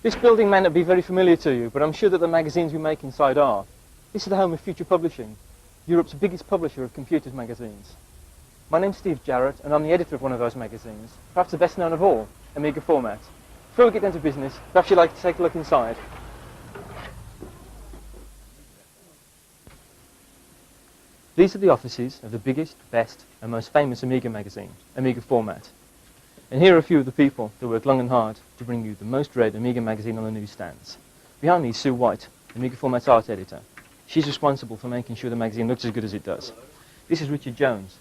This building may not be very familiar to you, but I'm sure that the magazines we make inside are. This is the home of Future Publishing, Europe's biggest publisher of computers magazines. My name's Steve Jarrett, and I'm the editor of one of those magazines, perhaps the best known of all, Amiga Format. Before we get down to business, perhaps you'd like to take a look inside. These are the offices of the biggest, best, and most famous Amiga magazine, Amiga Format. And here are a few of the people that work long and hard to bring you the most read Amiga magazine on the newsstands. Behind me is Sue White, Amiga Format's art editor. She's responsible for making sure the magazine looks as good as it does. This is Richard Jones.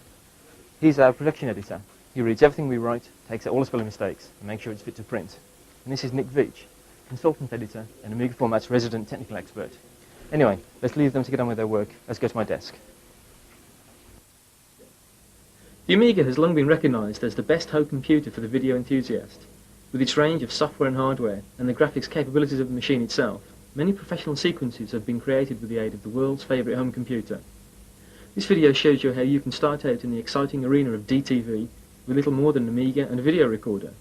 He's our production editor. He reads everything we write, takes out all the spelling mistakes, and makes sure it's fit to print. And this is Nick Veach, consultant editor and Amiga Format's resident technical expert. Anyway, let's leave them to get on with their work. Let's go to my desk. The Amiga has long been recognised as the best home computer for the video enthusiast. With its range of software and hardware, and the graphics capabilities of the machine itself, many professional sequences have been created with the aid of the world's favourite home computer. This video shows you how you can start out in the exciting arena of DTV with little more than an Amiga and a video recorder.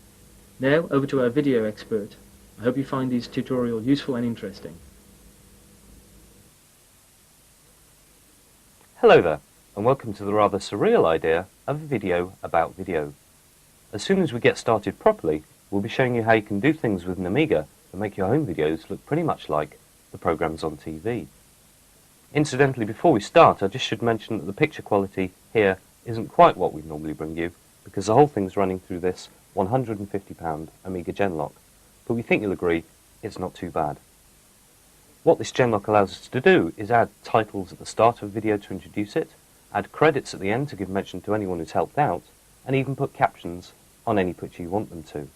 Now, over to our video expert. I hope you find this tutorial useful and interesting. Hello there, and welcome to the rather surreal idea of a video about video. As soon as we get started properly, we'll be showing you how you can do things with an Amiga that make your home videos look pretty much like the programs on TV. Incidentally, before we start, I just should mention that the picture quality here isn't quite what we normally bring you, because the whole thing's running through this £150 Amiga Genlock, but we think you'll agree it's not too bad. What this Genlock allows us to do is add titles at the start of a video to introduce it, add credits at the end to give mention to anyone who's helped out, and even put captions on any picture you want them to.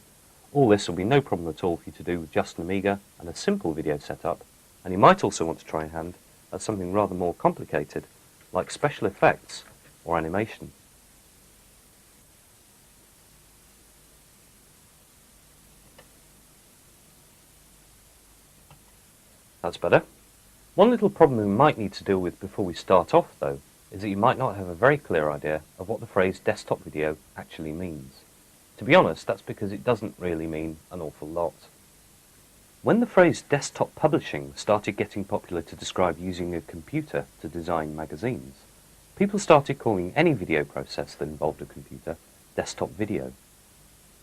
All this will be no problem at all for you to do with just an Amiga and a simple video setup, and you might also want to try a hand at something rather more complicated, like special effects or animation. That's better. One little problem we might need to deal with before we start off, though, is that you might not have a very clear idea of what the phrase desktop video actually means. To be honest, that's because it doesn't really mean an awful lot. When the phrase desktop publishing started getting popular to describe using a computer to design magazines, people started calling any video process that involved a computer desktop video.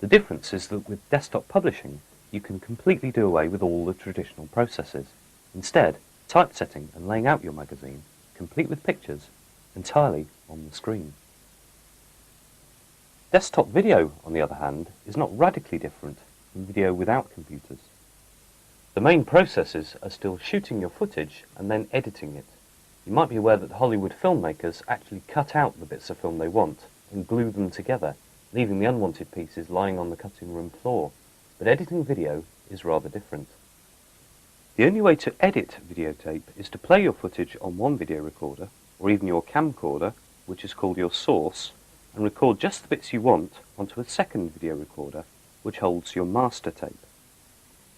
The difference is that with desktop publishing, you can completely do away with all the traditional processes. Instead, typesetting and laying out your magazine, complete with pictures, entirely on the screen. Desktop video, on the other hand, is not radically different from video without computers. The main processes are still shooting your footage and then editing it. You might be aware that Hollywood filmmakers actually cut out the bits of film they want and glue them together, leaving the unwanted pieces lying on the cutting room floor. But editing video is rather different. The only way to edit videotape is to play your footage on one video recorder, or even your camcorder, which is called your source, and record just the bits you want onto a second video recorder, which holds your master tape.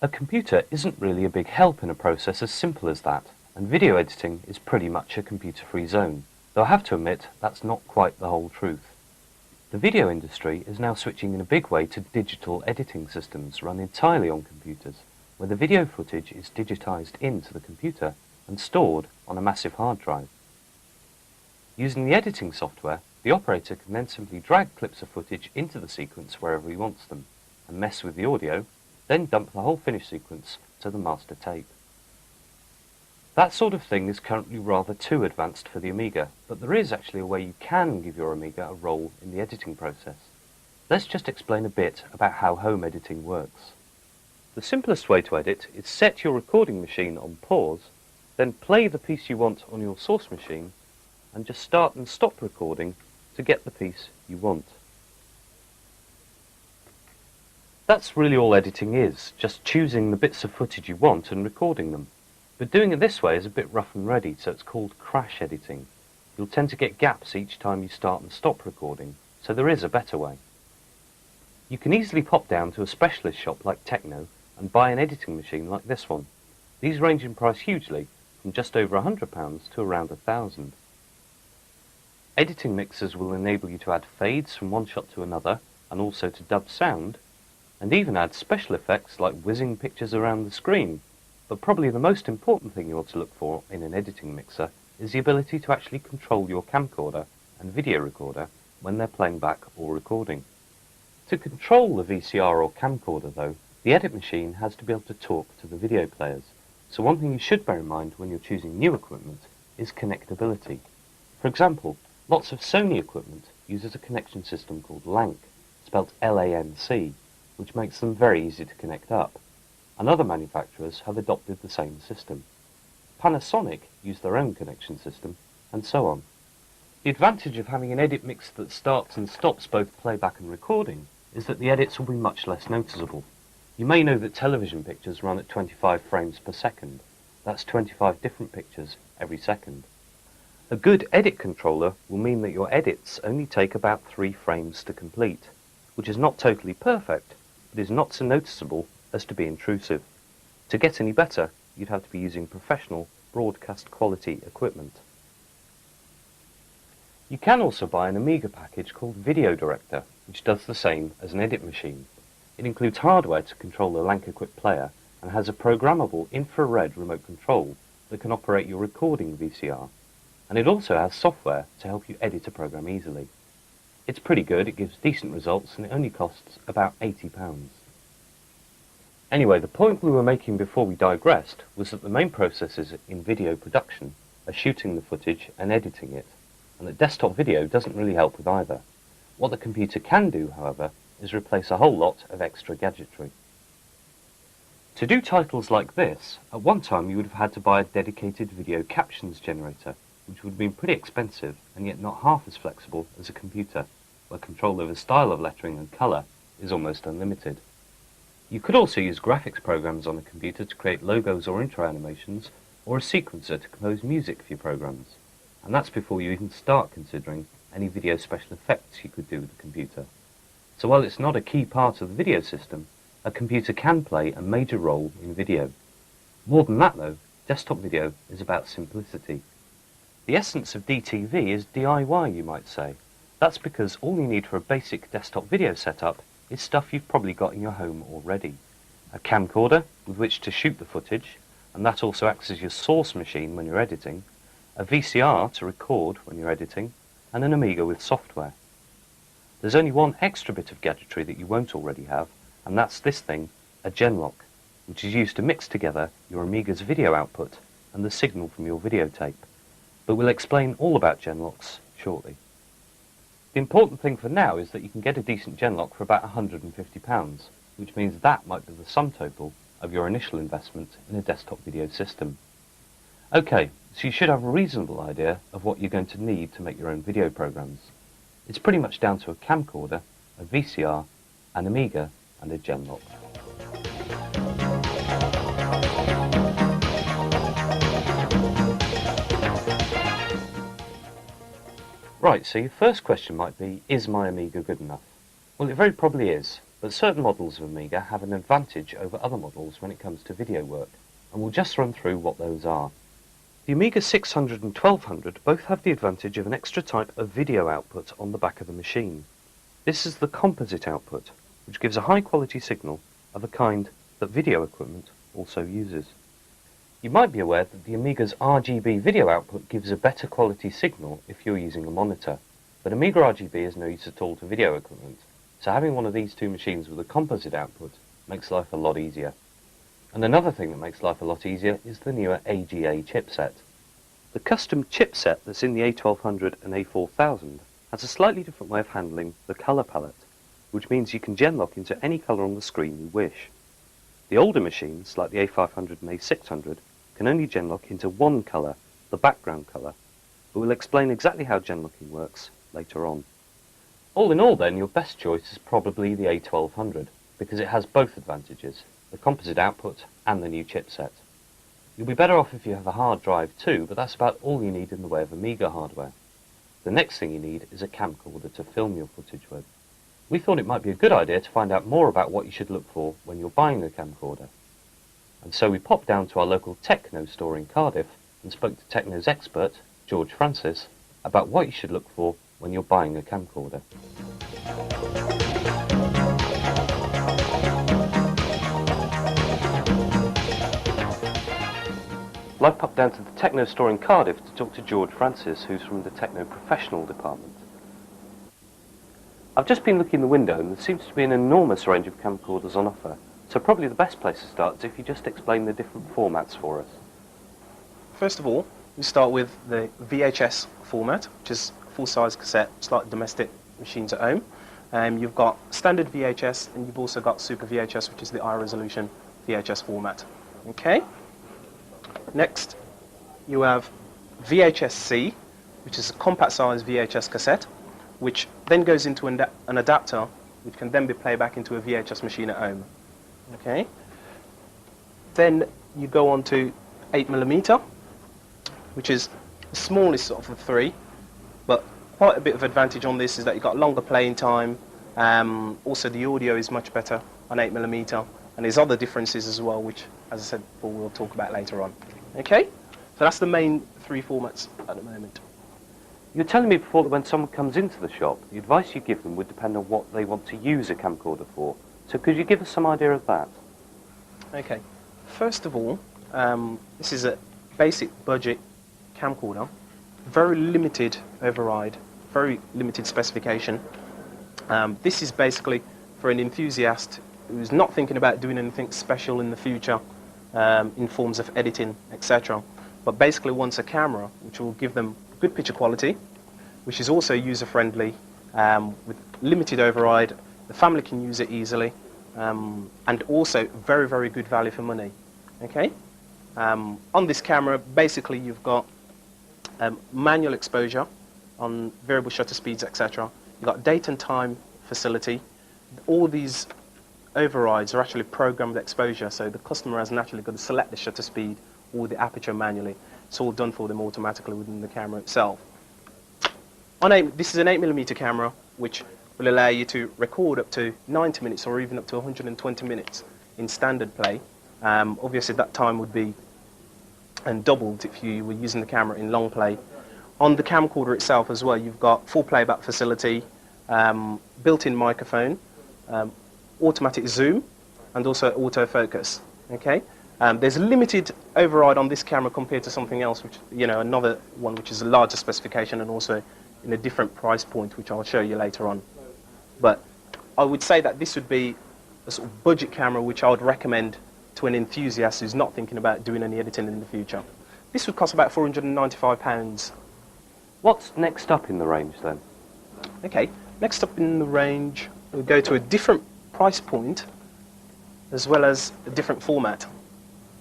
A computer isn't really a big help in a process as simple as that, and video editing is pretty much a computer-free zone, though I have to admit that's not quite the whole truth. The video industry is now switching in a big way to digital editing systems run entirely on computers, where the video footage is digitized into the computer and stored on a massive hard drive. Using the editing software, the operator can then simply drag clips of footage into the sequence wherever he wants them, and mess with the audio, then dump the whole finished sequence to the master tape. That sort of thing is currently rather too advanced for the Amiga, but there is actually a way you can give your Amiga a role in the editing process. Let's just explain a bit about how home editing works. The simplest way to edit is set your recording machine on pause, then play the piece you want on your source machine, and just start and stop recording to get the piece you want. That's really all editing is, just choosing the bits of footage you want and recording them. But doing it this way is a bit rough and ready, so it's called crash editing. You'll tend to get gaps each time you start and stop recording, so there is a better way. You can easily pop down to a specialist shop like Techno and buy an editing machine like this one. These range in price hugely, from just over £100 to around £1,000. Editing mixers will enable you to add fades from one shot to another, and also to dub sound, and even adds special effects like whizzing pictures around the screen. But probably the most important thing you ought to look for in an editing mixer is the ability to actually control your camcorder and video recorder when they're playing back or recording. To control the VCR or camcorder though, the edit machine has to be able to talk to the video players. So one thing you should bear in mind when you're choosing new equipment is connectability. For example, lots of Sony equipment uses a connection system called LANC, spelled L-A-N-C, which makes them very easy to connect up. And other manufacturers have adopted the same system. Panasonic use their own connection system, and so on. The advantage of having an edit mix that starts and stops both playback and recording is that the edits will be much less noticeable. You may know that television pictures run at 25 frames per second. That's 25 different pictures every second. A good edit controller will mean that your edits only take about 3 frames to complete, which is not totally perfect, but is not so noticeable as to be intrusive. To get any better, you'd have to be using professional broadcast quality equipment. You can also buy an Amiga package called Video Director, which does the same as an edit machine. It includes hardware to control the LANC-equipped player and has a programmable infrared remote control that can operate your recording VCR. And it also has software to help you edit a program easily. It's pretty good, it gives decent results, and it only costs about £80. Anyway, the point we were making before we digressed was that the main processes in video production are shooting the footage and editing it, and that desktop video doesn't really help with either. What the computer can do, however, is replace a whole lot of extra gadgetry. To do titles like this, at one time you would have had to buy a dedicated video captions generator, which would have been pretty expensive and yet not half as flexible as a computer, where control over style of lettering and colour is almost unlimited. You could also use graphics programs on a computer to create logos or intro animations, or a sequencer to compose music for your programs. And that's before you even start considering any video special effects you could do with the computer. So while it's not a key part of the video system, a computer can play a major role in video. More than that though, desktop video is about simplicity. The essence of DTV is DIY, you might say. That's because all you need for a basic desktop video setup is stuff you've probably got in your home already. A camcorder with which to shoot the footage, and that also acts as your source machine when you're editing, a VCR to record when you're editing, and an Amiga with software. There's only one extra bit of gadgetry that you won't already have, and that's this thing, a Genlock, which is used to mix together your Amiga's video output and the signal from your videotape. But we'll explain all about Genlocks shortly. The important thing for now is that you can get a decent Genlock for about £150, which means that might be the sum total of your initial investment in a desktop video system. Okay, so you should have a reasonable idea of what you're going to need to make your own video programs. It's pretty much down to a camcorder, a VCR, an Amiga, and a Genlock. Right, so your first question might be, is my Amiga good enough? Well, it very probably is, but certain models of Amiga have an advantage over other models when it comes to video work, and we'll just run through what those are. The Amiga 600 and 1200 both have the advantage of an extra type of video output on the back of the machine. This is the composite output, which gives a high quality signal of a kind that video equipment also uses. You might be aware that the Amiga's RGB video output gives a better quality signal if you're using a monitor, but Amiga RGB is no use at all to video equipment, so having one of these two machines with a composite output makes life a lot easier. And another thing that makes life a lot easier is the newer AGA chipset. The custom chipset that's in the A1200 and A4000 has a slightly different way of handling the colour palette, which means you can Genlock into any colour on the screen you wish. The older machines, like the A500 and A600, can only Genlock into one colour, the background colour, but we'll explain exactly how Genlocking works later on. All in all then, your best choice is probably the A1200, because it has both advantages, the composite output and the new chipset. You'll be better off if you have a hard drive too, but that's about all you need in the way of Amiga hardware. The next thing you need is a camcorder to film your footage with. We thought it might be a good idea to find out more about what you should look for when you're buying a camcorder. And so we popped down to our local Techno store in Cardiff and spoke to Techno's expert, George Francis, about what you should look for when you're buying a camcorder. Well, I've popped down to the Techno store in Cardiff to talk to George Francis, who's from the Techno Professional department. I've just been looking in the window and there seems to be an enormous range of camcorders on offer, so probably the best place to start is if you just explain the different formats for us. First of all, we start with the VHS format, which is full-size cassette, just like domestic machines at home. You've got standard VHS and you've also got Super VHS, which is the high-resolution VHS format. Okay. Next, you have VHS-C, which is a compact-size VHS cassette, which then goes into an adapter, which can then be played back into a VHS machine at home. Okay. Then you go on to 8mm, which is the smallest of the three, but quite a bit of advantage on this is that you've got longer playing time. Also, the audio is much better on 8mm, and there's other differences as well, which, as I said before, we'll talk about later on. Okay, so that's the main three formats at the moment. You were telling me before that when someone comes into the shop, the advice you give them would depend on what they want to use a camcorder for. So could you give us some idea of that? Okay, first of all, this is a basic budget camcorder, very limited override, very limited specification. This is basically for an enthusiast who's not thinking about doing anything special in the future in forms of editing, etc. But basically wants a camera which will give them good picture quality, which is also user-friendly, with limited override. The family can use it easily, and also very, very good value for money. Okay. On this camera, basically you've got manual exposure on variable shutter speeds, etc. You've got date and time facility. All these overrides are actually programmed exposure, so the customer has naturally got to select the shutter speed or the aperture manually. It's all done for them automatically within the camera itself. This is an 8mm camera, which will allow you to record up to 90 minutes or even up to 120 minutes in standard play. Obviously that time would be doubled if you were using the camera in long play. On the camcorder itself as well, you've got full playback facility, built-in microphone, automatic zoom, and also autofocus. Okay, there's limited override on this camera compared to something else, which another one which is a larger specification and also in a different price point, which I'll show you later on. But I would say that this would be a sort of budget camera which I would recommend to an enthusiast who's not thinking about doing any editing in the future. This would cost about £495. What's next up in the range then? Okay, next up in the range, we'll go to a different price point as well as a different format.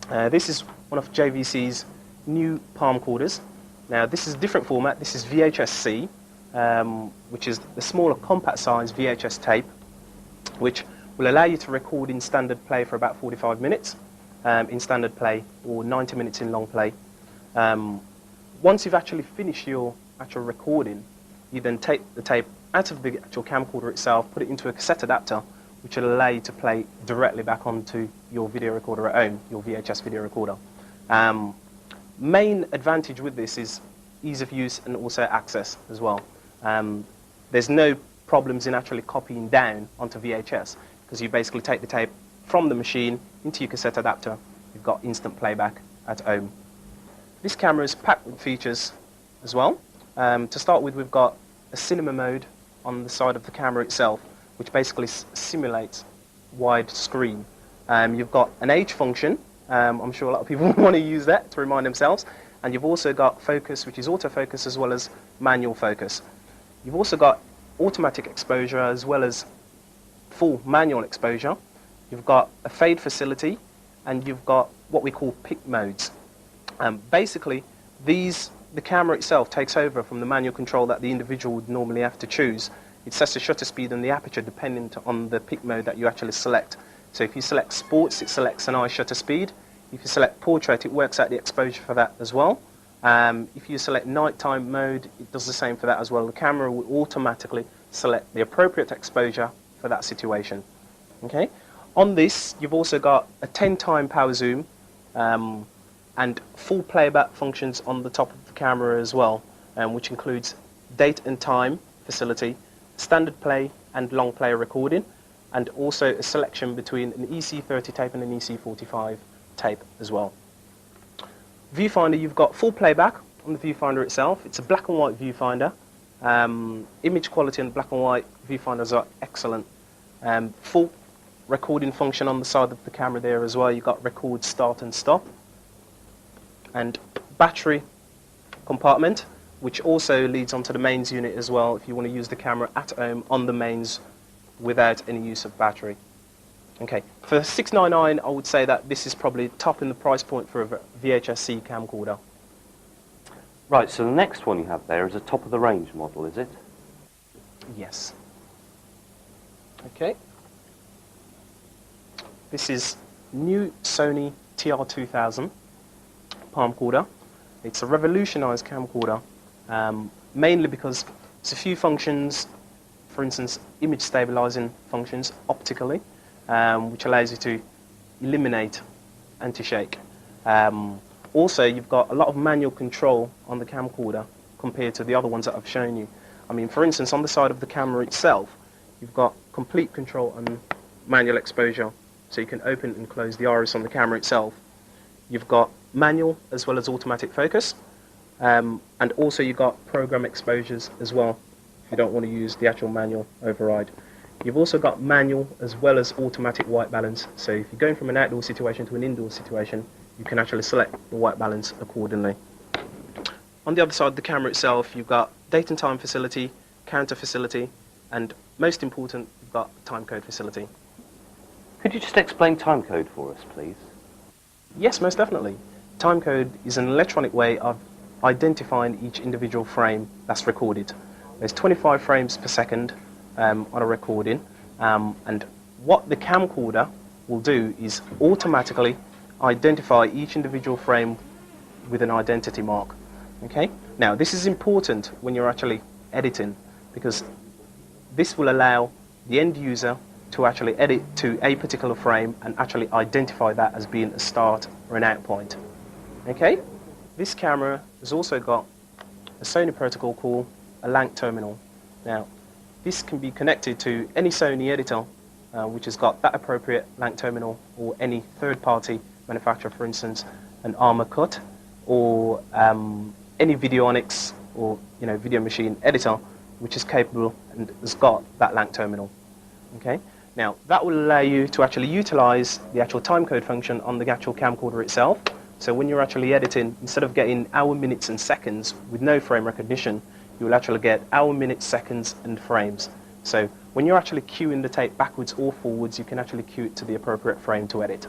This is one of JVC's new palm corders. Now this is a different format. This is VHS-C, which is the smaller compact size VHS tape, which will allow you to record in standard play for about 45 minutes in standard play or 90 minutes in long play. Once you've actually finished your actual recording, you then take the tape out of the actual camcorder itself, put it into a cassette adapter, which will allow you to play directly back onto your video recorder at home, your VHS video recorder. Main advantage with this is ease of use and also access as well. There's no problems in actually copying down onto VHS, because you basically take the tape from the machine into your cassette adapter. You've got instant playback at home. This camera is packed with features as well. To start with, we've got a cinema mode on the side of the camera itself, which basically simulates wide screen. You've got an H function. I'm sure a lot of people want to use that to remind themselves. And you've also got focus, which is autofocus, as well as manual focus. You've also got automatic exposure as well as full manual exposure. You've got a fade facility, and you've got what we call pick modes. Basically, the camera itself takes over from the manual control that the individual would normally have to choose. It sets the shutter speed and the aperture dependent on the pick mode that you actually select. So if you select sports, it selects an eye shutter speed. If you select portrait, it works out the exposure for that as well. If you select nighttime mode, it does the same for that as well. The camera will automatically select the appropriate exposure for that situation. Okay. On this, you've also got a 10-time power zoom and full playback functions on the top of the camera as well, which includes date and time facility, standard play and long play recording, and also a selection between an EC30 tape and an EC45 tape as well. Viewfinder, you've got full playback on the viewfinder itself. It's a black and white viewfinder. Image quality and black and white viewfinders are excellent. Full recording function on the side of the camera there as well. You've got record, start and stop. And battery compartment, which also leads onto the mains unit as well if you want to use the camera at home on the mains without any use of battery. Okay, for $699, I would say that this is probably top in the price point for a VHS-C camcorder. Right, so the next one you have there is a top-of-the-range model, is it? Yes. Okay. This is new Sony TR2000 camcorder. It's a revolutionized camcorder, mainly because it's a few functions, for instance, image stabilizing functions optically, which allows you to eliminate anti-shake. Also, you've got a lot of manual control on the camcorder compared to the other ones that I've shown you. I mean, for instance, on the side of the camera itself, you've got complete control on manual exposure, so you can open and close the iris on the camera itself. You've got manual as well as automatic focus, and also you've got program exposures as well, if you don't want to use the actual manual override. You've also got manual as well as automatic white balance, so if you're going from an outdoor situation to an indoor situation, you can actually select the white balance accordingly. On the other side of the camera itself, you've got date and time facility, counter facility, and most important, you've got timecode facility. Could you just explain timecode for us, please? Yes, most definitely. Timecode is an electronic way of identifying each individual frame that's recorded. There's 25 frames per second on a recording, and what the camcorder will do is automatically identify each individual frame with an identity mark. Okay? Now, this is important when you're actually editing, because this will allow the end user to actually edit to a particular frame and actually identify that as being a start or an out point. Okay? This camera has also got a Sony protocol called a LANC terminal. Now, this can be connected to any Sony editor which has got that appropriate LANC terminal, or any third-party manufacturer, for instance, an Armor Cut, or any Videonics or video machine editor which is capable and has got that LANC terminal. Okay? Now, that will allow you to actually utilize the actual timecode function on the actual camcorder itself. So when you're actually editing, instead of getting hour, minutes, and seconds with no frame recognition, you will actually get hour, minutes, seconds, and frames. So when you're actually queuing the tape backwards or forwards, you can actually queue it to the appropriate frame to edit.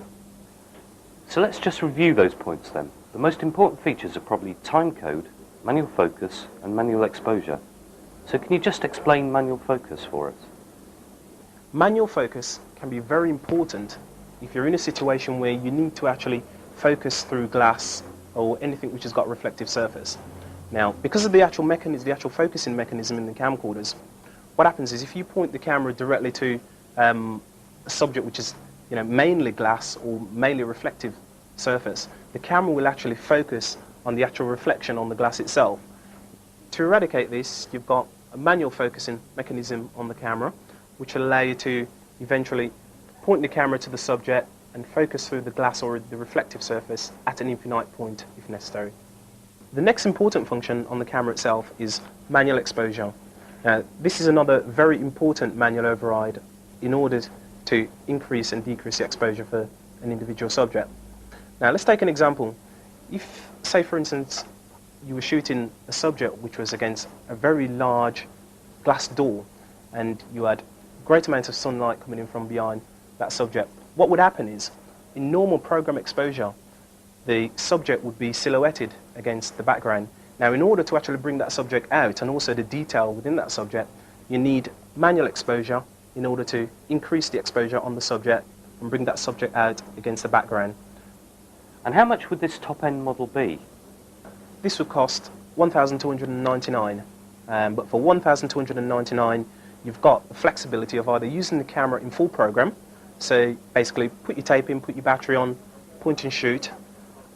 So let's just review those points then. The most important features are probably timecode, manual focus, and manual exposure. So can you just explain manual focus for us? Manual focus can be very important if you're in a situation where you need to actually focus through glass or anything which has got reflective surface. Now, because of the actual mechanism, the actual focusing mechanism in the camcorders, what happens is if you point the camera directly to a subject which is mainly glass or mainly reflective surface, the camera will actually focus on the actual reflection on the glass itself. To eradicate this, you've got a manual focusing mechanism on the camera, which will allow you to eventually point the camera to the subject and focus through the glass or the reflective surface at an infinite point if necessary. The next important function on the camera itself is manual exposure. This is another very important manual override in order to increase and decrease the exposure for an individual subject. Now, let's take an example. If, say for instance, you were shooting a subject which was against a very large glass door and you had great amounts of sunlight coming in from behind that subject, what would happen is, in normal program exposure, the subject would be silhouetted against the background. Now, in order to actually bring that subject out and also the detail within that subject, you need manual exposure in order to increase the exposure on the subject and bring that subject out against the background. And how much would this top-end model be? This would cost $1,299, but for $1,299, you've got the flexibility of either using the camera in full program, so basically put your tape in, put your battery on, point and shoot,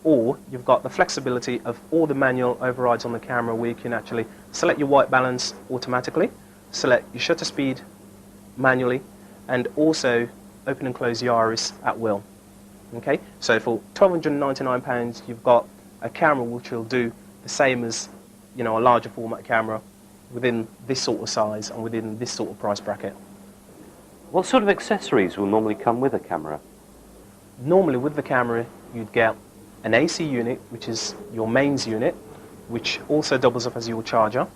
or you've got the flexibility of all the manual overrides on the camera where you can actually select your white balance automatically, select your shutter speed manually, and also open and close the iris at will. Okay, so for £1,299 you've got a camera which will do the same as, you know, a larger format camera within this sort of size and within this sort of price bracket. What sort of accessories will normally come with a camera? Normally with the camera you'd get an AC unit, which is your mains unit, which also doubles up as your charger.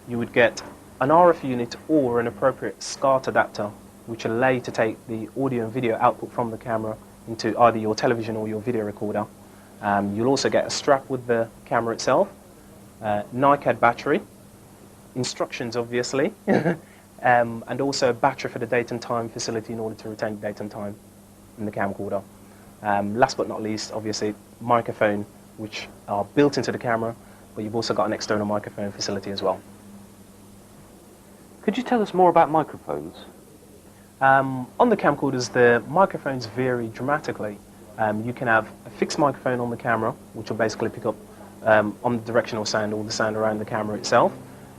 You would get an RF unit or an appropriate SCART adapter, which will allow you to take the audio and video output from the camera into either your television or your video recorder. You'll also get a strap with the camera itself, NiCad battery, instructions obviously, and also a battery for the date and time facility in order to retain date and time in the camcorder. Last but not least, obviously, microphone, which are built into the camera, but you've also got an external microphone facility as well. Could you tell us more about microphones? On the camcorders, the microphones vary dramatically. You can have a fixed microphone on the camera, which will basically pick up on the directional sound or the sound around the camera itself,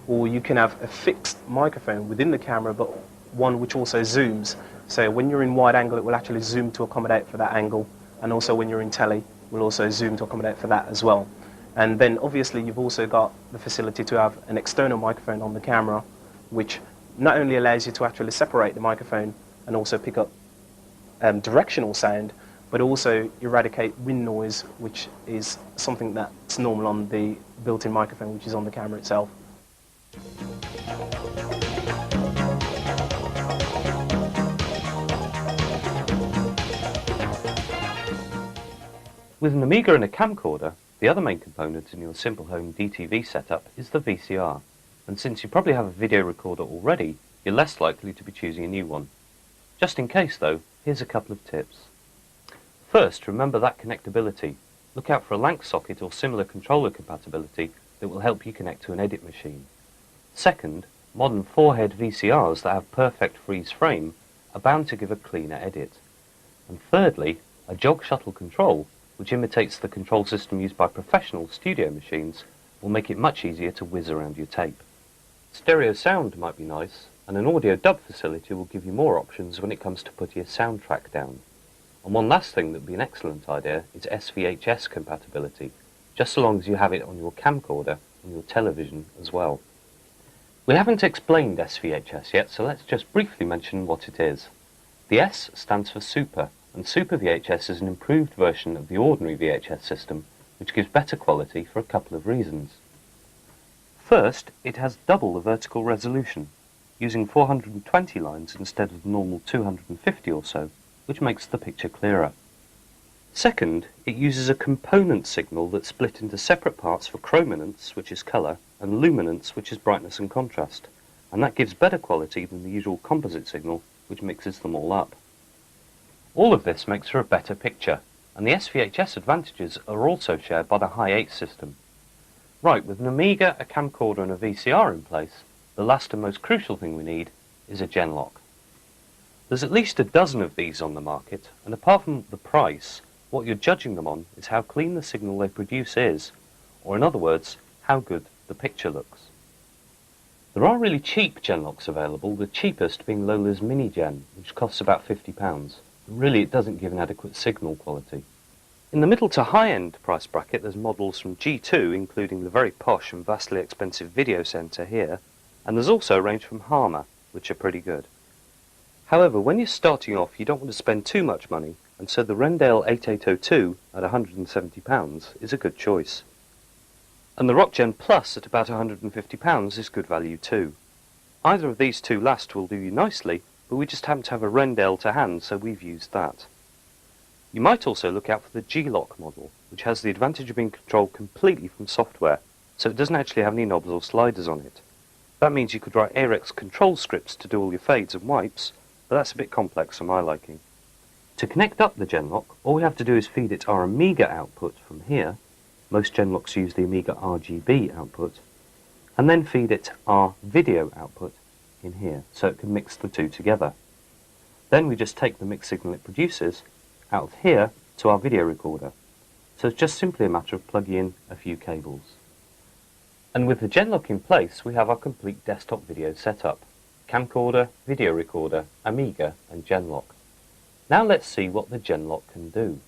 or you can have a fixed microphone within the camera, but one which also zooms. So when you're in wide angle, it will actually zoom to accommodate for that angle, and also when you're in tele, it will also zoom to accommodate for that as well. And then obviously you've also got the facility to have an external microphone on the camera, which not only allows you to actually separate the microphone and also pick up directional sound, but also eradicate wind noise, which is something that's normal on the built-in microphone, which is on the camera itself. With an Amiga and a camcorder, the other main component in your simple home DTV setup is the VCR. And since you probably have a video recorder already, you're less likely to be choosing a new one. Just in case though, here's a couple of tips. First, remember that connectability. Look out for a LANC socket or similar controller compatibility that will help you connect to an edit machine. Second, modern 4-head VCRs that have perfect freeze frame are bound to give a cleaner edit. And thirdly, a jog shuttle control, which imitates the control system used by professional studio machines, will make it much easier to whiz around your tape. Stereo sound might be nice, and an audio dub facility will give you more options when it comes to putting a soundtrack down. And one last thing that would be an excellent idea is SVHS compatibility, just so long as you have it on your camcorder and your television as well. We haven't explained SVHS yet, so let's just briefly mention what it is. The S stands for Super, and Super VHS is an improved version of the ordinary VHS system, which gives better quality for a couple of reasons. First, it has double the vertical resolution, using 420 lines instead of the normal 250 or so, which makes the picture clearer. Second, it uses a component signal that's split into separate parts for chrominance, which is colour, and luminance, which is brightness and contrast, and that gives better quality than the usual composite signal, which mixes them all up. All of this makes for a better picture, and the SVHS advantages are also shared by the Hi8 system. Right, with an Amiga, a camcorder and a VCR in place, the last and most crucial thing we need is a Genlock. There's at least a dozen of these on the market, and apart from the price, what you're judging them on is how clean the signal they produce is, or in other words, how good the picture looks. There are really cheap Genlocks available, the cheapest being Lola's Mini Gen, which costs about £50. Really, it doesn't give an adequate signal quality. In the middle to high-end price bracket, there's models from G2, including the very posh and vastly expensive Video Center here, and there's also a range from Harmer, which are pretty good. However, when you're starting off, you don't want to spend too much money, and so the Rendale 8802 at £170 is a good choice. And the RockGen Plus at about £150 is good value too. Either of these two last will do you nicely, but we just happen to have a Rendale to hand, so we've used that. You might also look out for the Genlock model, which has the advantage of being controlled completely from software, so it doesn't actually have any knobs or sliders on it. That means you could write AREX control scripts to do all your fades and wipes, but that's a bit complex for my liking. To connect up the Genlock, all we have to do is feed it our Amiga output from here. Most Genlocks use the Amiga RGB output, and then feed it our video output in here, so it can mix the two together. Then we just take the mix signal it produces out of here to our video recorder. So it's just simply a matter of plugging in a few cables. And with the Genlock in place, we have our complete desktop video setup: camcorder, video recorder, Amiga, and Genlock. Now let's see what the Genlock can do.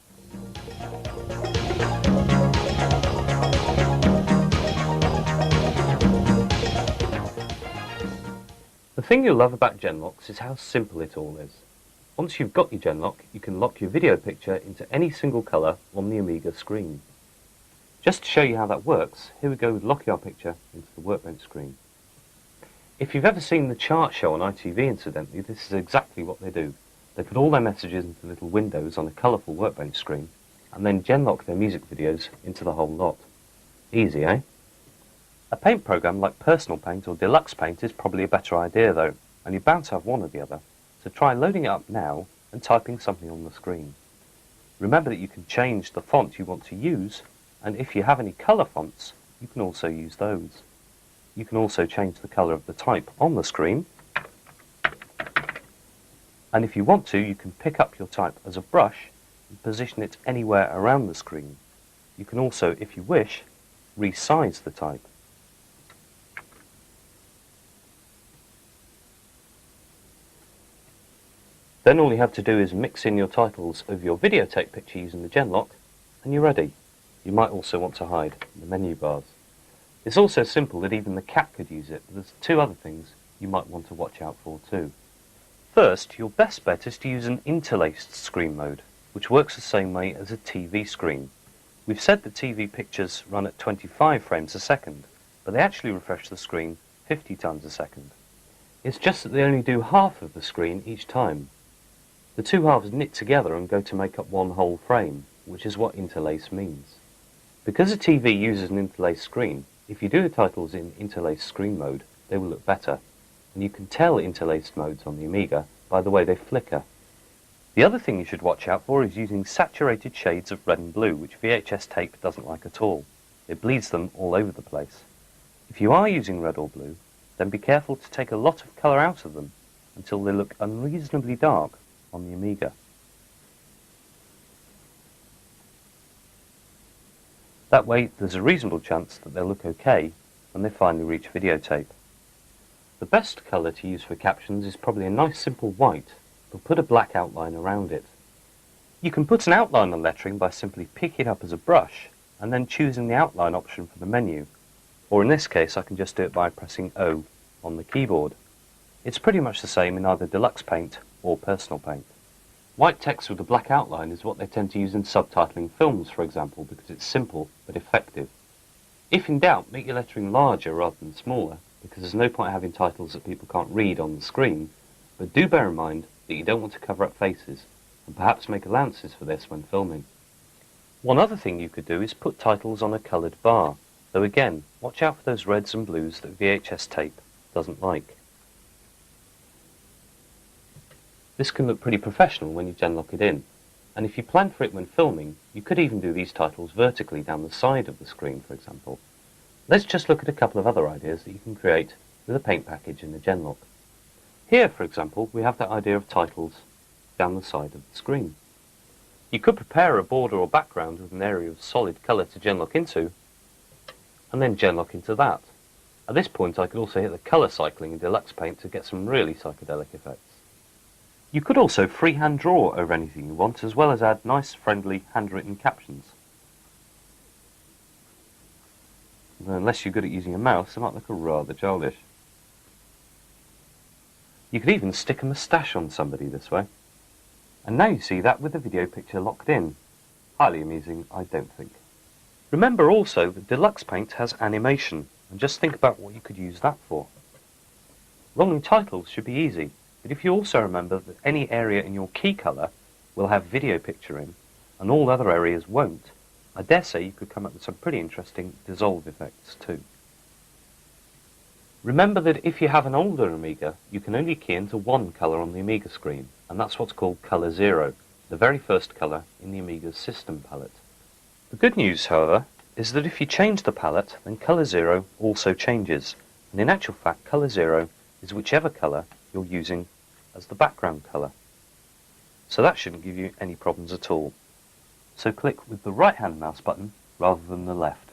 thing you'll love about Genlocks is how simple it all is. Once you've got your Genlock, you can lock your video picture into any single colour on the Amiga screen. Just to show you how that works, here we go with locking our picture into the workbench screen. If you've ever seen the chart show on ITV incidentally, this is exactly what they do. They put all their messages into little windows on a colourful workbench screen, and then Genlock their music videos into the whole lot. Easy, eh? A paint program like Personal Paint or Deluxe Paint is probably a better idea though, and you're bound to have one or the other, so try loading it up now and typing something on the screen. Remember that you can change the font you want to use, and if you have any colour fonts, you can also use those. You can also change the colour of the type on the screen, and if you want to, you can pick up your type as a brush and position it anywhere around the screen. You can also, if you wish, resize the type. Then all you have to do is mix in your titles of your videotape picture using the Genlock, and you're ready. You might also want to hide the menu bars. It's also simple that even the cat could use it, but there's two other things you might want to watch out for too. First, your best bet is to use an interlaced screen mode, which works the same way as a TV screen. We've said that TV pictures run at 25 frames a second, but they actually refresh the screen 50 times a second. It's just that they only do half of the screen each time. The two halves knit together and go to make up one whole frame, which is what interlace means. Because a TV uses an interlaced screen, if you do the titles in interlaced screen mode, they will look better, and you can tell interlaced modes on the Amiga by the way they flicker. The other thing you should watch out for is using saturated shades of red and blue, which VHS tape doesn't like at all. It bleeds them all over the place. If you are using red or blue, then be careful to take a lot of colour out of them until they look unreasonably dark on the Amiga. That way, there's a reasonable chance that they'll look okay when they finally reach videotape. The best colour to use for captions is probably a nice simple white, but put a black outline around it. You can put an outline on lettering by simply picking it up as a brush and then choosing the outline option from the menu, or in this case I can just do it by pressing O on the keyboard. It's pretty much the same in either Deluxe Paint or Personal Paint. White text with a black outline is what they tend to use in subtitling films, for example, because it's simple but effective. If in doubt, make your lettering larger rather than smaller, because there's no point having titles that people can't read on the screen, but do bear in mind that you don't want to cover up faces, and perhaps make allowances for this when filming. One other thing you could do is put titles on a coloured bar, though again, watch out for those reds and blues that VHS tape doesn't like. This can look pretty professional when you Genlock it in, and if you plan for it when filming, you could even do these titles vertically down the side of the screen, for example. Let's just look at a couple of other ideas that you can create with a paint package in the Genlock. Here, for example, we have that idea of titles down the side of the screen. You could prepare a border or background with an area of solid colour to Genlock into, and then Genlock into that. At this point I could also hit the colour cycling in Deluxe Paint to get some really psychedelic effects. You could also freehand draw over anything you want, as well as add nice, friendly, handwritten captions. Unless you're good at using a mouse, it might look rather childish. You could even stick a moustache on somebody this way. And now you see that with the video picture locked in. Highly amusing, I don't think. Remember also that Deluxe Paint has animation, and just think about what you could use that for. Rolling titles should be easy. But if you also remember that any area in your key colour will have video picture in, and all other areas won't, I dare say you could come up with some pretty interesting dissolve effects too. Remember that if you have an older Amiga, you can only key into one colour on the Amiga screen, and that's what's called colour 0, the very first colour in the Amiga's system palette. The good news, however, is that if you change the palette, then colour 0 also changes, and in actual fact colour 0 is whichever colour you're using as the background colour. So that shouldn't give you any problems at all. So click with the right hand mouse button rather than the left.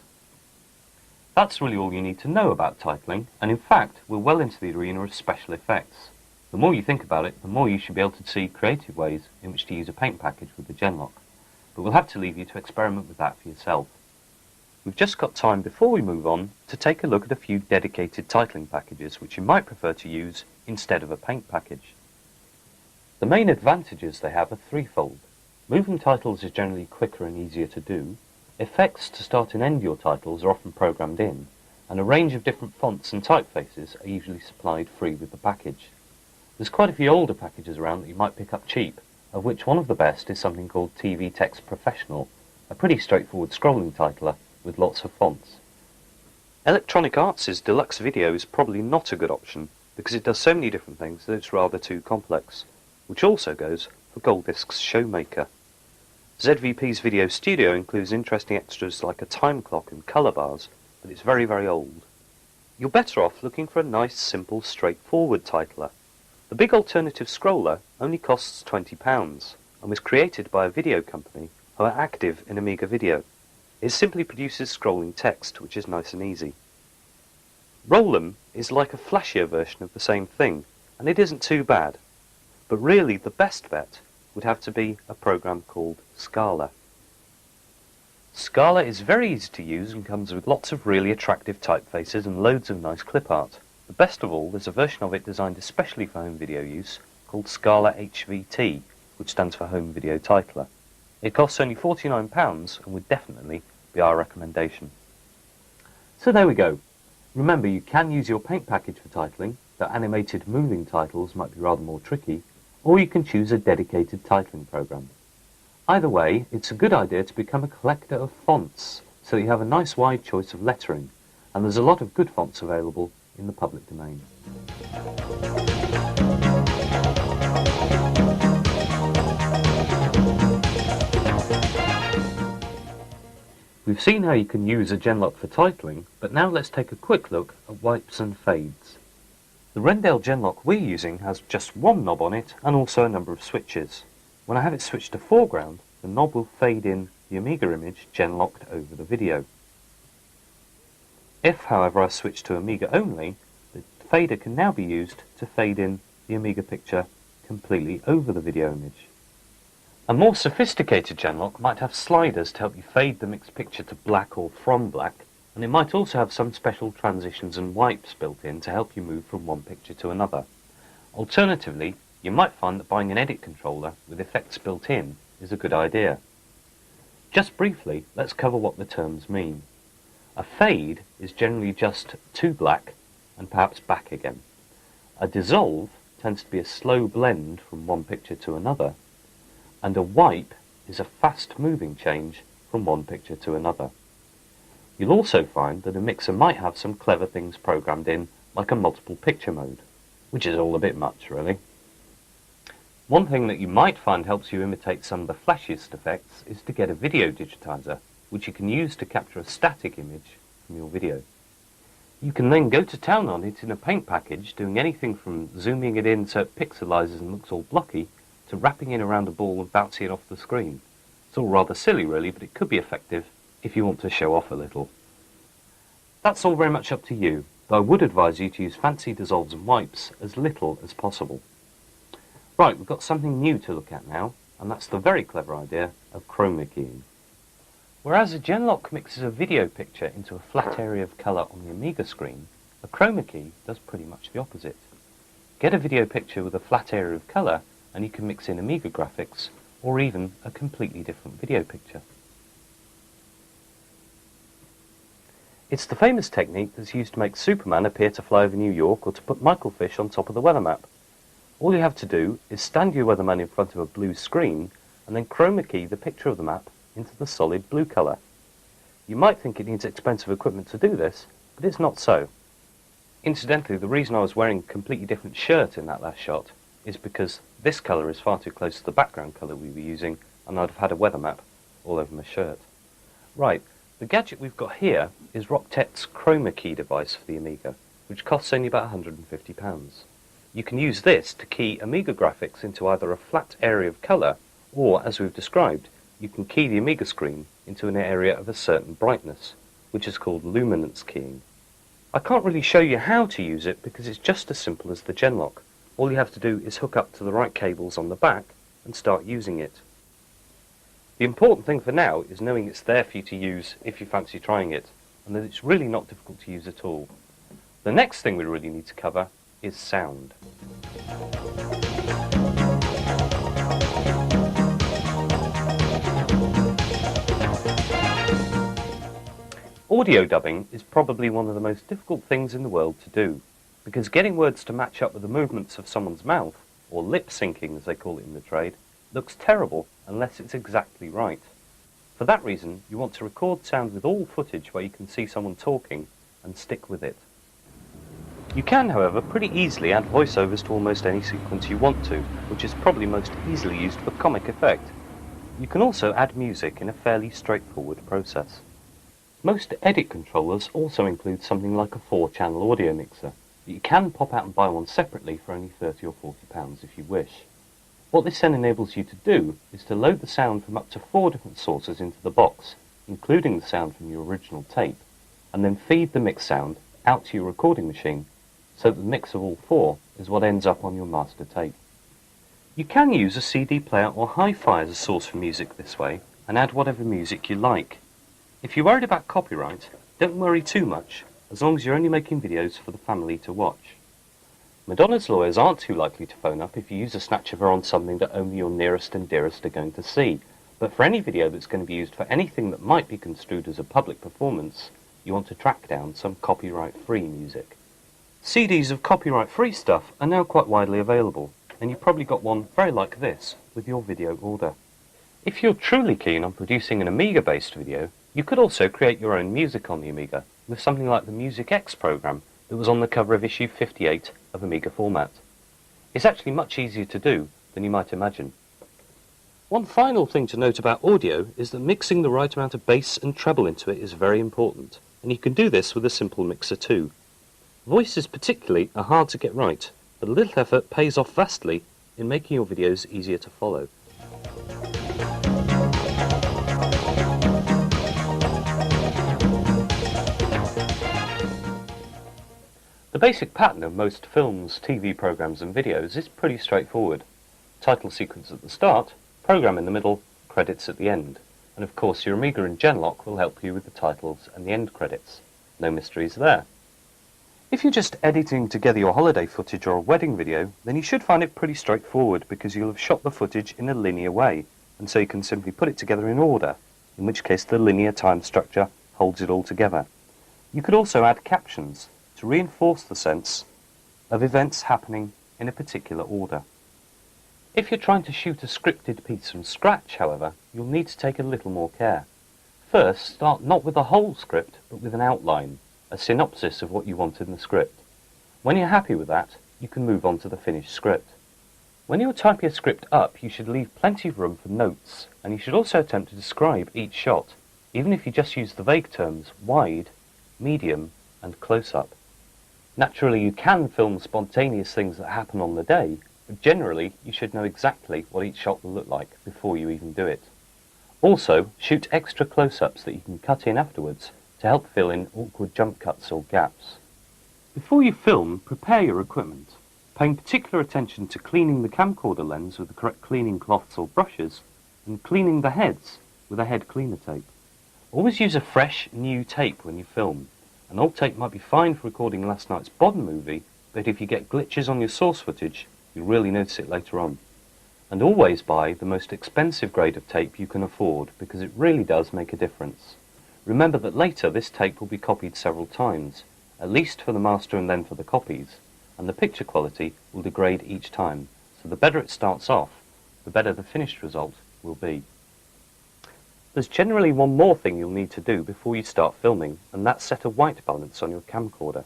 That's really all you need to know about titling, and in fact we're well into the arena of special effects. The more you think about it, the more you should be able to see creative ways in which to use a paint package with the Genlock. But we'll have to leave you to experiment with that for yourself. we've just got time before we move on to take a look at a few dedicated titling packages which you might prefer to use instead of a paint package. The main advantages they have are threefold. Moving titles is generally quicker and easier to do. Effects to start and end your titles are often programmed in, and a range of different fonts and typefaces are usually supplied free with the package. There's quite a few older packages around that you might pick up cheap, of which one of the best is something called TV Text Professional, a pretty straightforward scrolling titler with lots of fonts. Electronic Arts' Deluxe Video is probably not a good option because it does so many different things that it's rather too complex, which also goes for Golddisc's Showmaker. ZVP's Video Studio includes interesting extras like a time clock and colour bars, but it's very, very old. You're better off looking for a nice, simple, straightforward titler. The big alternative scroller only costs £20 and was created by a video company who are active in Amiga Video. It simply produces scrolling text, which is nice and easy. Roll'em is like a flashier version of the same thing, and it isn't too bad. But really, the best bet would have to be a program called Scala. Scala is very easy to use and comes with lots of really attractive typefaces and loads of nice clip art. But best of all, there's a version of it designed especially for home video use called Scala HVT, which stands for Home Video Titler. It costs only £49 and would definitely be our recommendation. So there we go. Remember, you can use your paint package for titling, though animated moving titles might be rather more tricky, or you can choose a dedicated titling program. Either way, it's a good idea to become a collector of fonts, so that you have a nice wide choice of lettering, and there's a lot of good fonts available in the public domain. We've seen how you can use a Genlock for titling, but now let's take a quick look at wipes and fades. The Rendale Genlock we're using has just one knob on it and also a number of switches. When I have it switched to foreground, the knob will fade in the Amiga image Genlocked over the video. If, however, I switch to Amiga only, the fader can now be used to fade in the Amiga picture completely over the video image. A more sophisticated Genlock might have sliders to help you fade the mixed picture to black or from black, and it might also have some special transitions and wipes built in to help you move from one picture to another. Alternatively, you might find that buying an edit controller with effects built in is a good idea. Just briefly, let's cover what the terms mean. A fade is generally just to black and perhaps back again. A dissolve tends to be a slow blend from one picture to another, and a wipe is a fast-moving change from one picture to another. You'll also find that a mixer might have some clever things programmed in, like a multiple picture mode, which is all a bit much, really. One thing that you might find helps you imitate some of the flashiest effects is to get a video digitizer, which you can use to capture a static image from your video. You can then go to town on it in a paint package, doing anything from zooming it in so it pixelizes and looks all blocky, to wrapping it around a ball and bouncing it off the screen. It's all rather silly really, but it could be effective if you want to show off a little. That's all very much up to you, though I would advise you to use fancy dissolves and wipes as little as possible. Right, we've got something new to look at now, and that's the very clever idea of chroma keying. Whereas a Genlock mixes a video picture into a flat area of colour on the Amiga screen, a chroma key does pretty much the opposite. Get a video picture with a flat area of colour, and you can mix in Amiga graphics, or even a completely different video picture. It's the famous technique that's used to make Superman appear to fly over New York or to put Michael Fish on top of the weather map. All you have to do is stand your weatherman in front of a blue screen and then chroma key the picture of the map into the solid blue colour. You might think it needs expensive equipment to do this, but it's not so. Incidentally, the reason I was wearing a completely different shirt in that last shot is because this colour is far too close to the background colour we were using, and I'd have had a weather map all over my shirt. Right, the gadget we've got here is Roctet's chroma key device for the Amiga, which costs only about £150. You can use this to key Amiga graphics into either a flat area of colour, or, as we've described, you can key the Amiga screen into an area of a certain brightness, which is called luminance keying. I can't really show you how to use it because it's just as simple as the Genlock. All you have to do is hook up to the right cables on the back and start using it. The important thing for now is knowing it's there for you to use if you fancy trying it, and that it's really not difficult to use at all. The next thing we really need to cover is sound. Audio dubbing is probably one of the most difficult things in the world to do, because getting words to match up with the movements of someone's mouth, or lip syncing as they call it in the trade, looks terrible unless it's exactly right. For that reason, you want to record sound with all footage where you can see someone talking and stick with it. You can, however, pretty easily add voiceovers to almost any sequence you want to, which is probably most easily used for comic effect. You can also add music in a fairly straightforward process. Most edit controllers also include something like a 4-channel audio mixer, but you can pop out and buy one separately for only £30 or £40 if you wish. What this then enables you to do is to load the sound from up to 4 different sources into the box, including the sound from your original tape, and then feed the mix sound out to your recording machine, so that the mix of all 4 is what ends up on your master tape. You can use a CD player or hi-fi as a source for music this way, and add whatever music you like. If you're worried about copyright, don't worry too much, as long as you're only making videos for the family to watch. Madonna's lawyers aren't too likely to phone up if you use a snatch of her on something that only your nearest and dearest are going to see, but for any video that's going to be used for anything that might be construed as a public performance, you want to track down some copyright-free music. CDs of copyright-free stuff are now quite widely available, and you've probably got one very like this with your video order. If you're truly keen on producing an Amiga-based video, you could also create your own music on the Amiga with something like the Music X program that was on the cover of issue 58 of Amiga Format. It's actually much easier to do than you might imagine. One final thing to note about audio is that mixing the right amount of bass and treble into it is very important, and you can do this with a simple mixer too. Voices particularly are hard to get right, but a little effort pays off vastly in making your videos easier to follow. The basic pattern of most films, TV programs and videos is pretty straightforward. Title sequence at the start, program in the middle, credits at the end. And of course your Amiga and Genlock will help you with the titles and the end credits. No mysteries there. If you're just editing together your holiday footage or a wedding video, then you should find it pretty straightforward because you'll have shot the footage in a linear way, and so you can simply put it together in order, in which case the linear time structure holds it all together. You could also add captions to reinforce the sense of events happening in a particular order. If you're trying to shoot a scripted piece from scratch, however, you'll need to take a little more care. First, start not with the whole script, but with an outline, a synopsis of what you want in the script. When you're happy with that, you can move on to the finished script. When you're typing a script up, you should leave plenty of room for notes, and you should also attempt to describe each shot, even if you just use the vague terms wide, medium, and close-up. Naturally, you can film spontaneous things that happen on the day, but generally you should know exactly what each shot will look like before you even do it. Also, shoot extra close-ups that you can cut in afterwards to help fill in awkward jump cuts or gaps. Before you film, prepare your equipment, paying particular attention to cleaning the camcorder lens with the correct cleaning cloths or brushes, and cleaning the heads with a head cleaner tape. Always use a fresh, new tape when you film. An old tape might be fine for recording last night's Bond movie, but if you get glitches on your source footage, you'll really notice it later on. And always buy the most expensive grade of tape you can afford, because it really does make a difference. Remember that later this tape will be copied several times, at least for the master and then for the copies, and the picture quality will degrade each time, so the better it starts off, the better the finished result will be. There's generally one more thing you'll need to do before you start filming, and that's set a white balance on your camcorder.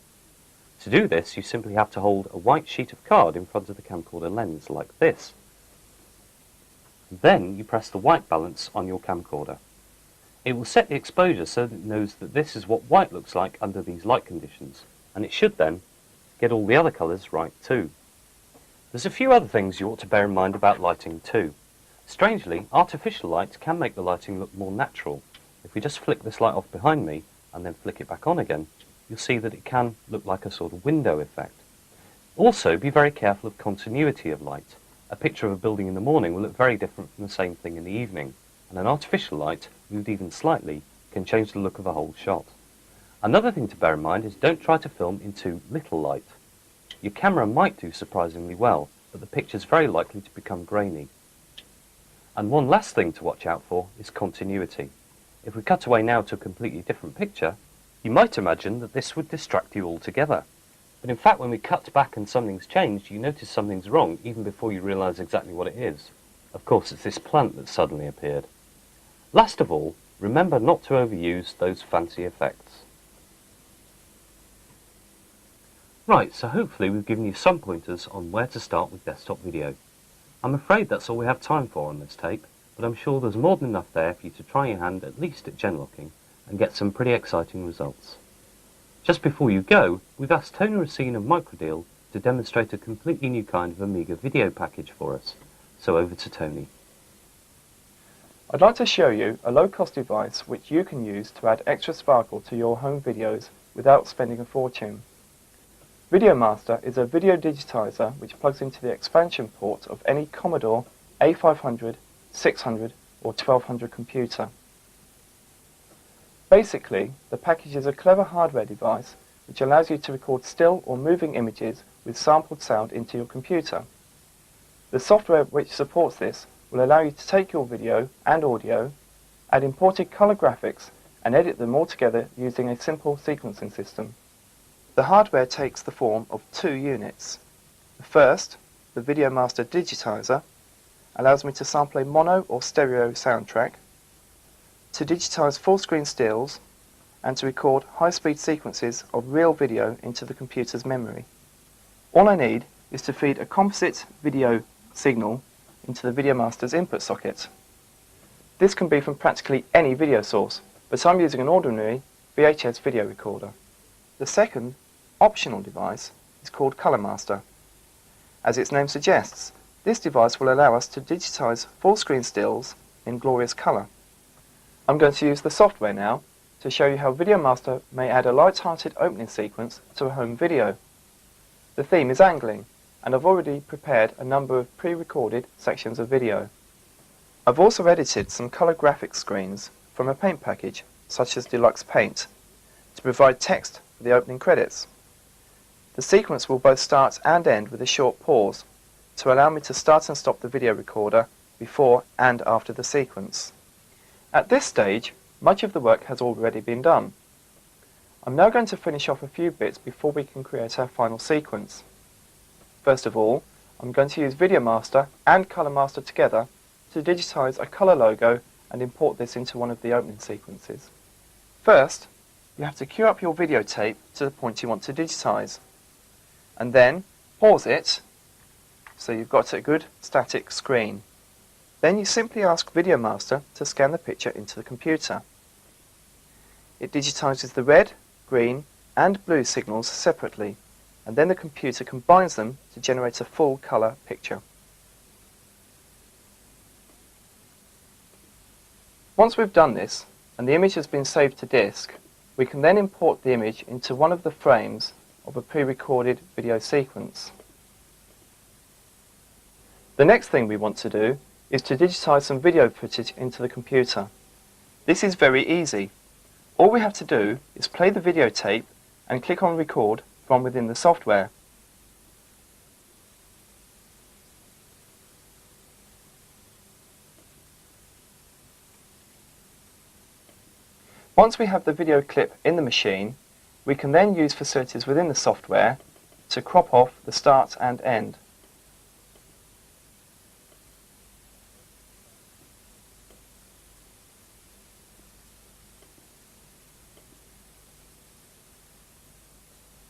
To do this, you simply have to hold a white sheet of card in front of the camcorder lens, like this. Then you press the white balance on your camcorder. It will set the exposure so that it knows that this is what white looks like under these light conditions, and it should then get all the other colours right too. There's a few other things you ought to bear in mind about lighting too. Strangely, artificial light can make the lighting look more natural. If we just flick this light off behind me and then flick it back on again, you'll see that it can look like a sort of window effect. Also, be very careful of continuity of light. A picture of a building in the morning will look very different from the same thing in the evening, and an artificial light, moved even slightly, can change the look of a whole shot. Another thing to bear in mind is don't try to film in too little light. Your camera might do surprisingly well, but the picture's very likely to become grainy. And one last thing to watch out for is continuity. If we cut away now to a completely different picture, you might imagine that this would distract you altogether. But in fact, when we cut back and something's changed, you notice something's wrong even before you realise exactly what it is. Of course, it's this plant that suddenly appeared. Last of all, remember not to overuse those fancy effects. Right, so hopefully we've given you some pointers on where to start with desktop video. I'm afraid that's all we have time for on this tape, but I'm sure there's more than enough there for you to try your hand at least at genlocking and get some pretty exciting results. Just before you go, we've asked Tony Racine of Microdeal to demonstrate a completely new kind of Amiga video package for us. So over to Tony. I'd like to show you a low-cost device which you can use to add extra sparkle to your home videos without spending a fortune. VideoMaster is a video digitizer which plugs into the expansion port of any Commodore A500, 600 or 1200 computer. Basically, the package is a clever hardware device which allows you to record still or moving images with sampled sound into your computer. The software which supports this will allow you to take your video and audio, add imported color graphics and edit them all together using a simple sequencing system. The hardware takes the form of two units. The first, the VideoMaster digitizer, allows me to sample a mono or stereo soundtrack, to digitize full-screen stills, and to record high-speed sequences of real video into the computer's memory. All I need is to feed a composite video signal into the VideoMaster's input socket. This can be from practically any video source, but I'm using an ordinary VHS video recorder. The second, optional device is called ColorMaster. As its name suggests, this device will allow us to digitize full-screen stills in glorious color. I'm going to use the software now to show you how VideoMaster may add a light-hearted opening sequence to a home video. The theme is angling, and I've already prepared a number of pre-recorded sections of video. I've also edited some color graphics screens from a paint package, such as Deluxe Paint, to provide text for the opening credits. The sequence will both start and end with a short pause to allow me to start and stop the video recorder before and after the sequence. At this stage, much of the work has already been done. I'm now going to finish off a few bits before we can create our final sequence. First of all, I'm going to use VideoMaster and ColorMaster together to digitize a color logo and import this into one of the opening sequences. First, you have to queue up your videotape to the point you want to digitize, and then pause it so you've got a good static screen. Then you simply ask VideoMaster to scan the picture into the computer. It digitizes the red, green and blue signals separately, and then the computer combines them to generate a full color picture. Once we've done this, and the image has been saved to disk, we can then import the image into one of the frames of a pre-recorded video sequence. The next thing we want to do is to digitize some video footage into the computer. This is very easy. All we have to do is play the videotape and click on record from within the software. Once we have the video clip in the machine, we can then use facilities within the software to crop off the start and end.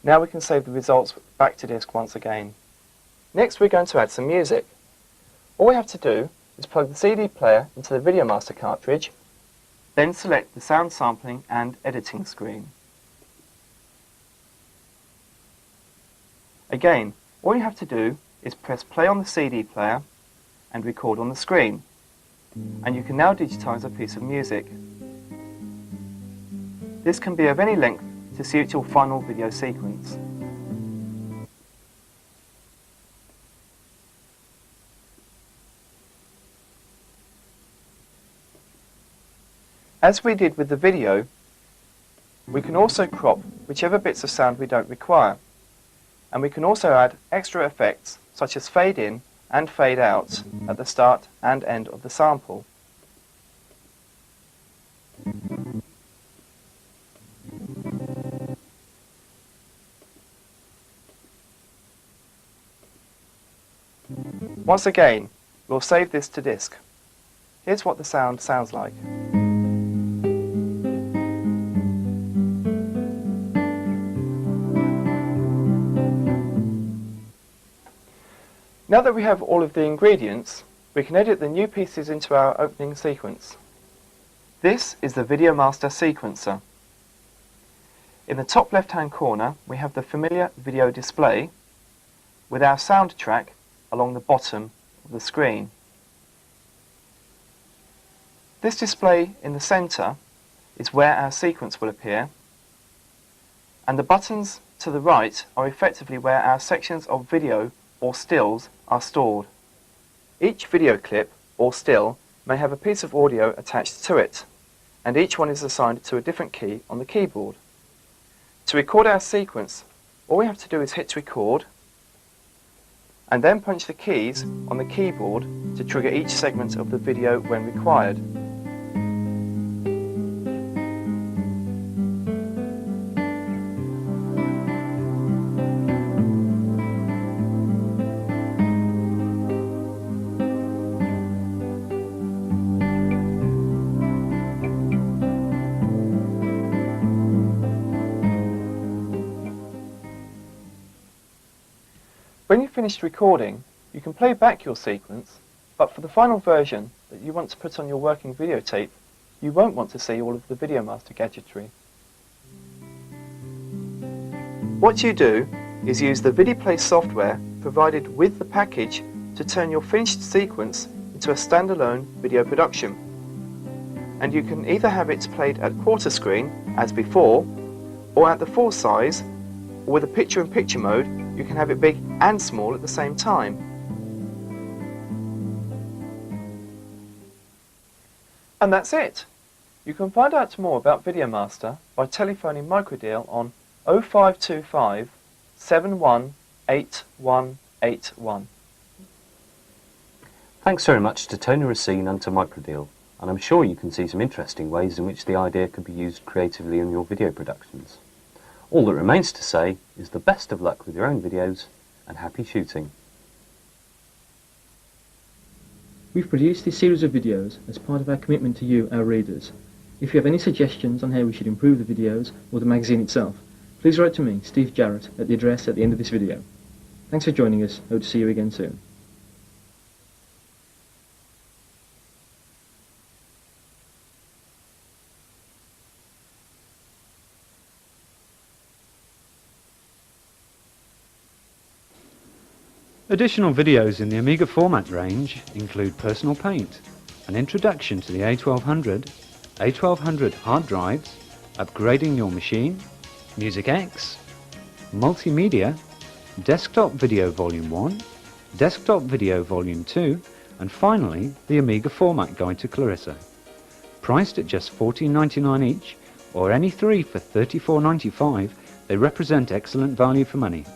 Now we can save the results back to disk once again. Next we're going to add some music. All we have to do is plug the CD player into the VideoMaster cartridge, then select the sound sampling and editing screen. Again, all you have to do is press play on the CD player and record on the screen, and you can now digitize a piece of music. This can be of any length to suit your final video sequence. As we did with the video, we can also crop whichever bits of sound we don't require. And we can also add extra effects such as fade in and fade out at the start and end of the sample. Once again, we'll save this to disk. Here's what the sound sounds like. Now that we have all of the ingredients, we can edit the new pieces into our opening sequence. This is the VideoMaster sequencer. In the top left-hand corner, we have the familiar video display with our soundtrack along the bottom of the screen. This display in the center is where our sequence will appear, and the buttons to the right are effectively where our sections of video or stills are stored. Each video clip or still may have a piece of audio attached to it, and each one is assigned to a different key on the keyboard. To record our sequence, all we have to do is hit record and then punch the keys on the keyboard to trigger each segment of the video when required. When you've finished recording, you can play back your sequence, but for the final version that you want to put on your working videotape, you won't want to see all of the VideoMaster gadgetry. What you do is use the VideoPlay software provided with the package to turn your finished sequence into a standalone video production. And you can either have it played at quarter screen, as before, or at the full size, or with a picture-in-picture mode, you can have it big and small at the same time. And that's it! You can find out more about VideoMaster by telephoning Microdeal on 0525 718181. Thanks very much to Tony Racine and to Microdeal, and I'm sure you can see some interesting ways in which the idea could be used creatively in your video productions. All that remains to say is the best of luck with your own videos and happy shooting. We've produced this series of videos as part of our commitment to you, our readers. If you have any suggestions on how we should improve the videos or the magazine itself, please write to me, Steve Jarrett, at the address at the end of this video. Thanks for joining us. Hope to see you again soon. Additional videos in the Amiga format range include Personal Paint, an introduction to the A1200, A1200 hard drives, upgrading your machine, Music X, Multimedia, Desktop Video Volume 1, Desktop Video Volume 2, and finally the Amiga Format Guide to Clarissa. Priced at just $14.99 each, or any three for $34.95, they represent excellent value for money.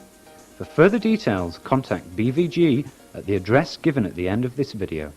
For further details, contact BVG at the address given at the end of this video.